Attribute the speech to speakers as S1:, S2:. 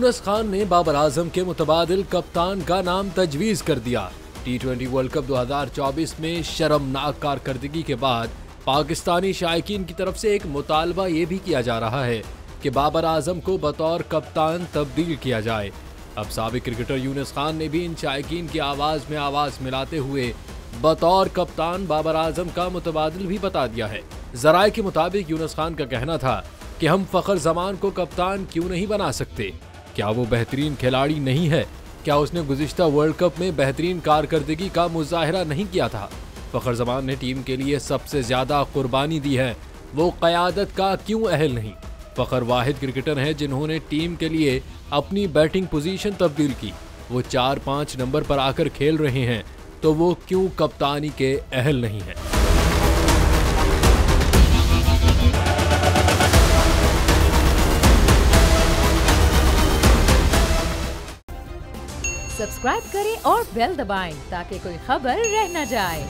S1: यूनुस खान ने बाबर आजम के मुतबादिल कप्तान का नाम तजवीज़ कर दिया। T20 वर्ल्ड कप 2024 में शर्मनाक कारकर्दगी के बाद पाकिस्तानी शायकीन की तरफ से एक मुतालबा ये भी किया जा रहा है कि बाबर आजम को बतौर कप्तान तब्दील किया जाए। अब साबिक क्रिकेटर यूनुस खान ने भी इन शायकीन की आवाज़ में आवाज़ मिलाते हुए बतौर कप्तान बाबर आजम का मुतबादिल भी बता दिया है। ज़राए के मुताबिक यूनुस खान का कहना था कि हम फ़खर ज़मान को कप्तान क्यों नहीं बना सकते? क्या वो बेहतरीन खिलाड़ी नहीं है? क्या उसने गुज़िश्ता वर्ल्ड कप में बेहतरीन कारकर्दगी का मुजाहरा नहीं किया था? फ़खर ज़मान ने टीम के लिए सबसे ज़्यादा कुर्बानी दी है, वो क़यादत का क्यों अहल नहीं? फ़खर वाहिद क्रिकेटर हैं जिन्होंने टीम के लिए अपनी बैटिंग पोजीशन तब्दील की। वो 4-5 नंबर पर आकर खेल रहे हैं, तो वो क्यों कप्तानी के अहल नहीं हैं?
S2: सब्सक्राइब करें और बेल दबाएं ताकि कोई खबर रह न जाए।